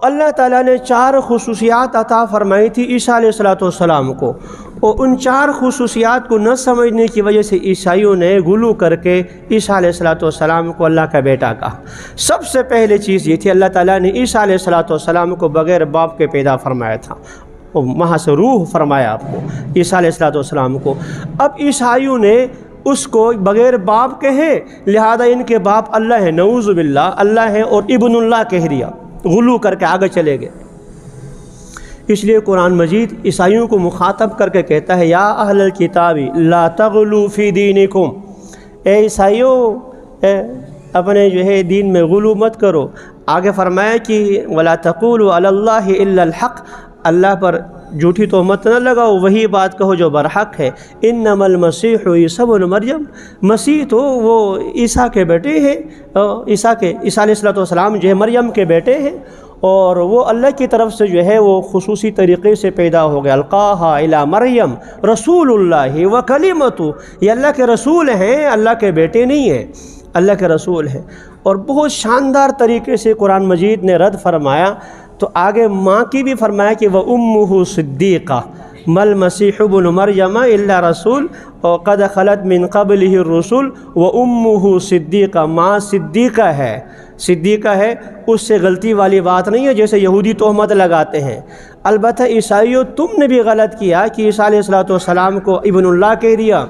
اللہ تعالیٰ نے 4 خصوصیات عطا فرمائی تھی عیسیٰ علیہ السلام کو، اور ان 4 خصوصیات کو نہ سمجھنے کی وجہ سے عیسائیوں نے غلو کر کے عیسیٰ علیہ السلام کو اللہ کا بیٹا کہا۔ سب سے پہلے چیز یہ تھی، اللہ تعالیٰ نے عیسیٰ علیہ السلام کو بغیر باپ کے پیدا فرمایا تھا، وہاں سے روح فرمایا آپ کو عیسیٰ علیہ السلام کو۔ اب عیسائیوں نے اس کو بغیر باپ کہے، لہذا ان کے باپ اللہ ہیں، نعوذ باللہ اللہ ہیں، اور ابن اللہ کہہ دیا، غلو کر کے آگے چلے گئے۔ اس لیے قرآن مجید عیسائیوں کو مخاطب کر کے کہتا ہے، یا اہل الکتاب لا تغلو فی دینکم، اے عیسائیوں اپنے جو ہے دین میں غلو مت کرو۔ آگے فرمایا کہ ولا تقولوا علی اللہ الا الحق، اللہ پر جھوٹی تہمت نہ لگاؤ، وہی بات کہو جو برحق ہے۔ انما المسیح عیسی ابن مریم، مسیح تو وہ عیسیٰ کے بیٹے ہیں، عیسیٰ علیہ السلام جو ہے مریم کے بیٹے ہیں، اور وہ اللہ کی طرف سے جو ہے وہ خصوصی طریقے سے پیدا ہو گیا۔ القاہا الی مریم رسول اللہ وکلمۃ، یہ اللہ کے رسول ہیں، اللہ کے بیٹے نہیں ہیں، اللہ کے رسول ہیں۔ اور بہت شاندار طریقے سے قرآن مجید نے رد فرمایا، تو آگے ماں کی بھی فرمایا کہ وَأُمُّهُ صِدِّيقَةٌ مَا الْمَسِيحُ ابْنُ مَرْيَمَ إِلَّا رَسُولٌ وَقَدْ خَلَتْ مِن قَبْلِهِ الرُّسُلُ وَأُمُّهُ صِدِّيقَةٌ، ماں صدیقہ ہے، صدیقہ ہے، اس سے غلطی والی بات نہیں ہے جیسے یہودی تہمت لگاتے ہیں۔ البتہ عیسائیوں تم نے بھی غلط کیا کہ عیسیٰ علیہ السلام کو ابن اللہ کہہ دیا،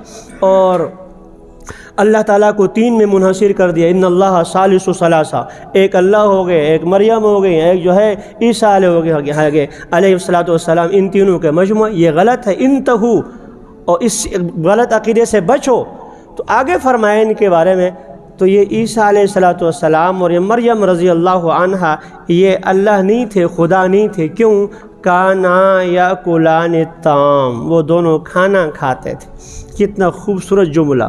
اور اللہ تعالیٰ کو 3 میں منحصر کر دیا، ان اللہ ثالث ثلاثہ، ایک اللہ ہو گئے، ایک مریم ہو گئی، ایک جو ہے عیسیٰ علیہ السلام، ان تینوں کے مجموعہ۔ یہ غلط ہے، انتہو، اور اس غلط عقیدے سے بچو۔ تو آگے فرمایا ان کے بارے میں، تو یہ عیسیٰ علیہ السلام اور یہ مریم رضی اللہ عنہا یہ اللہ نہیں تھے، خدا نہیں تھے۔ کیوں؟ کانا یاکلان الطعام، وہ دونوں کھانا کھاتے تھے۔ کتنا خوبصورت جملہ،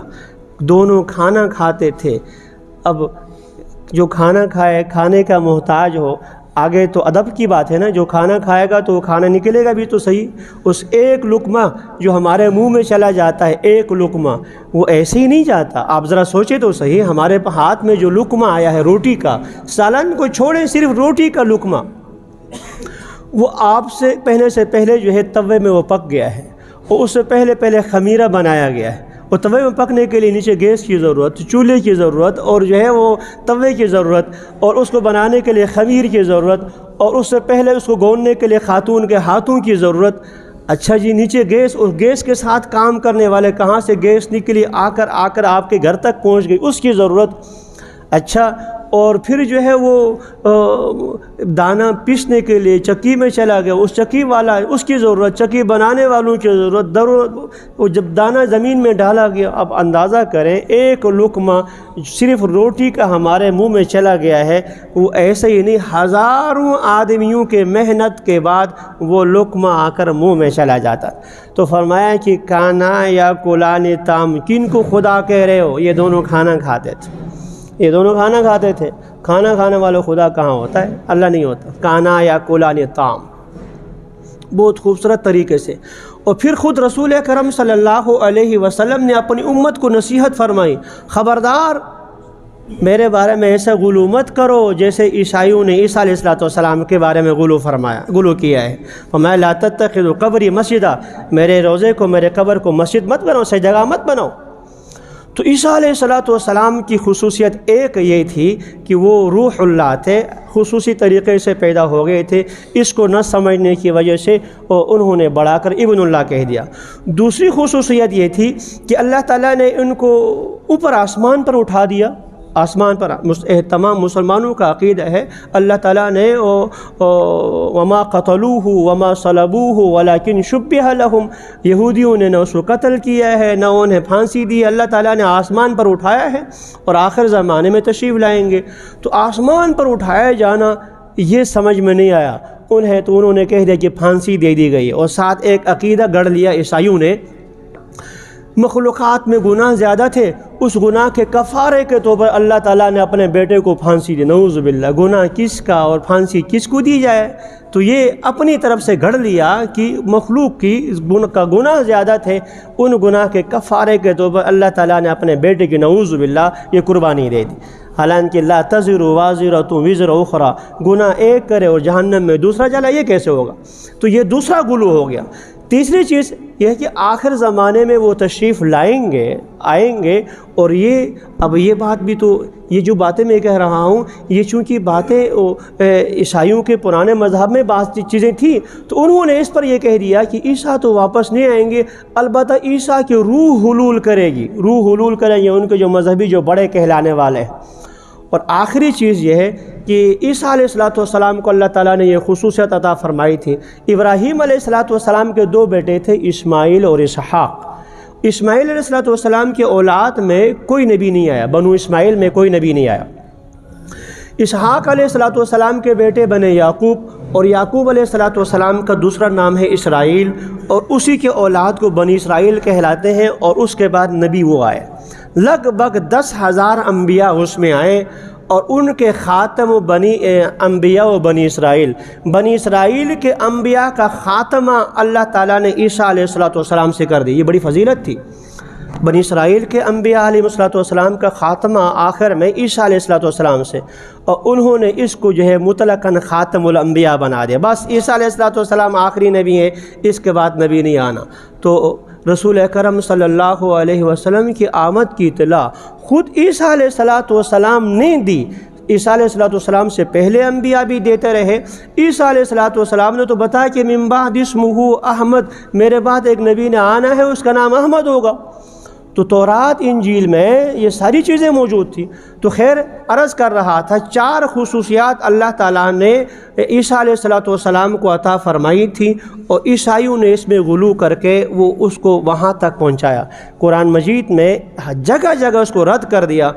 دونوں کھانا کھاتے تھے۔ اب جو کھانا کھائے، کھانے کا محتاج ہو، آگے تو ادب کی بات ہے نا، جو کھانا کھائے گا تو کھانا نکلے گا بھی تو صحیح۔ اس ایک لقمہ جو ہمارے منہ میں چلا جاتا ہے، ایک لقمہ، وہ ایسے ہی نہیں جاتا۔ آپ ذرا سوچیں تو صحیح، ہمارے ہاتھ میں جو لقمہ آیا ہے روٹی کا، سالن کو چھوڑیں، صرف روٹی کا لقمہ، وہ آپ سے پہلے جو ہے توے میں وہ پک گیا ہے، اور اس سے پہلے خمیرہ بنایا گیا ہے۔ اور توے میں پکنے کے لیے نیچے گیس کی ضرورت، چولہے کی ضرورت، اور جو ہے وہ توے کی ضرورت، اور اس کو بنانے کے لیے خمیر کی ضرورت، اور اس سے پہلے اس کو گوننے کے لیے خاتون کے ہاتھوں کی ضرورت۔ اچھا جی، نیچے گیس، اور گیس کے ساتھ کام کرنے والے، کہاں سے گیس نکلی، آ کر آپ کے گھر تک پہنچ گئی، اس کی ضرورت۔ اچھا، اور پھر جو ہے وہ دانہ پیسنے کے لیے چکی میں چلا گیا، اس چکی والا، اس کی ضرورت، چکی بنانے والوں کی ضرورت، جب دانہ زمین میں ڈالا گیا۔ اب اندازہ کریں، ایک لقمہ صرف روٹی کا ہمارے منہ میں چلا گیا ہے، وہ ایسے ہی نہیں، ہزاروں آدمیوں کے محنت کے بعد وہ لقمہ آ کر منہ میں چلا جاتا۔ تو فرمایا کہ کانا یا کلان تام، کن کو خدا کہہ رہے ہو؟ یہ دونوں کھانا کھاتے تھے، یہ دونوں کھانا کھاتے تھے۔ کھانا کھانے والا خدا کہاں ہوتا ہے؟ اللہ نہیں ہوتا۔ کانا یا کلان طعام، بہت خوبصورت طریقے سے۔ اور پھر خود رسول کرم صلی اللہ علیہ وسلم نے اپنی امت کو نصیحت فرمائی، خبردار میرے بارے میں ایسا غلو مت کرو جیسے عیسائیوں نے عیسیٰ علیہ السلام کے بارے میں غلو کیا ہے۔ فرمایا لا تتخذوا قبری مسجدا، میرے روضے کو، میرے قبر کو مسجد مت بناؤ، صحیح جگہ مت بناؤ۔ تو عیسیٰ علیہ السلام کی خصوصیت ایک یہ تھی کہ وہ روح اللہ تھے، خصوصی طریقے سے پیدا ہو گئے تھے۔ اس کو نہ سمجھنے کی وجہ سے انہوں نے بڑھا کر ابن اللہ کہہ دیا۔ دوسری خصوصیت یہ تھی کہ اللہ تعالیٰ نے ان کو اوپر آسمان پر اٹھا دیا۔ آسمان پر تمام مسلمانوں کا عقیدہ ہے، اللہ تعالیٰ نے وما قتلوہ وما صلبوہ ولکن شبہ لہم، یہودیوں نے نہ اس کو قتل کیا ہے، نہ انہیں پھانسی دی، اللہ تعالیٰ نے آسمان پر اٹھایا ہے، اور آخر زمانے میں تشریف لائیں گے۔ تو آسمان پر اٹھایا جانا یہ سمجھ میں نہیں آیا انہیں، تو انہوں نے کہہ دیا کہ پھانسی دے دی گئی، اور ساتھ ایک عقیدہ گڑھ لیا عیسائیوں نے مخلوقات میں گناہ زیادہ تھے، اس گناہ کے کفارے کے طور پر اللہ تعالیٰ نے اپنے بیٹے کو پھانسی دی۔ نعوذ باللہ، گناہ کس کا اور پھانسی کس کو دی جائے؟ تو یہ اپنی طرف سے گھڑ لیا کہ مخلوق کی کا گناہ زیادہ تھے، ان گناہ کے کفارے کے طور پر اللہ تعالیٰ نے اپنے بیٹے کی نعوذ باللہ یہ قربانی دے دی۔ حالانکہ لا تزر وازرۃ وزر اخری، گناہ ایک کرے اور جہنم میں دوسرا جلا، یہ کیسے ہوگا؟ تو یہ دوسرا غلو ہو گیا۔ تیسری چیز یہ ہے کہ آخر زمانے میں وہ تشریف آئیں گے، اور یہ بات بھی تو، یہ جو باتیں میں کہہ رہا ہوں یہ چونکہ باتیں عیسائیوں کے پرانے مذہب میں بعض چیزیں تھیں، تو انہوں نے اس پر یہ کہہ دیا کہ عیسیٰ تو واپس نہیں آئیں گے، البتہ عیسیٰ کی روح حلول کرے گی، ان کے جو مذہبی جو بڑے کہلانے والے ہیں۔ اور آخری چیز یہ ہے کہ عیسیٰ علیہ السلام کو اللہ تعالیٰ نے یہ خصوصیت عطا فرمائی تھی۔ ابراہیم علیہ السلام کے دو بیٹے تھے، اسماعیل اور اسحاق۔ اسماعیل علیہ السلام کے اولاد میں کوئی نبی نہیں آیا، بنو اسماعیل میں کوئی نبی نہیں آیا۔ اسحاق علیہ السلام کے بیٹے بنے یعقوب، اور یعقوب علیہ السلام کا دوسرا نام ہے اسرائیل، اور اسی کے اولاد کو بنی اسرائیل کہلاتے ہیں، اور اس کے بعد نبی وہ آئے۔ لگ بھگ 10,000 انبیاء اس میں آئے، اور ان کے خاتم انبیاء و بنی اسرائیل کے انبیاء کا خاتمہ اللہ تعالیٰ نے عیسیٰ علیہ السلام سے کر دی۔ یہ بڑی فضیلت تھی۔ بنی اسرائیل کے انبیاء علیہ السلام کا خاتمہ آخر میں عیسیٰ علیہ السلام سے، اور انہوں نے اس کو جو ہے مطلقاً خاتم الانبیاء بنا دیا۔ بس عیسیٰ علیہ السلام آخری نبی ہے، اس کے بعد نبی نہیں آنا۔ تو رسول اکرم صلی اللہ علیہ وسلم کی آمد کی اطلاع خود عیسیٰ علیہ السلام نے دی۔ عیسیٰ علیہ السلام سے پہلے انبیاء بھی دیتے رہے۔ عیسیٰ علیہ السلام نے تو بتایا کہ من بعد اسمہ احمد، میرے بعد ایک نبی نے آنا ہے، اس کا نام احمد ہوگا۔ تو تورات انجیل میں یہ ساری چیزیں موجود تھی۔ تو خیر، عرض کر رہا تھا 4 خصوصیات اللہ تعالیٰ نے عیسیٰ علیہ السلام کو عطا فرمائی تھی، اور عیسائیوں نے اس میں غلو کر کے وہ اس کو وہاں تک پہنچایا۔ قرآن مجید میں جگہ جگہ اس کو رد کر دیا۔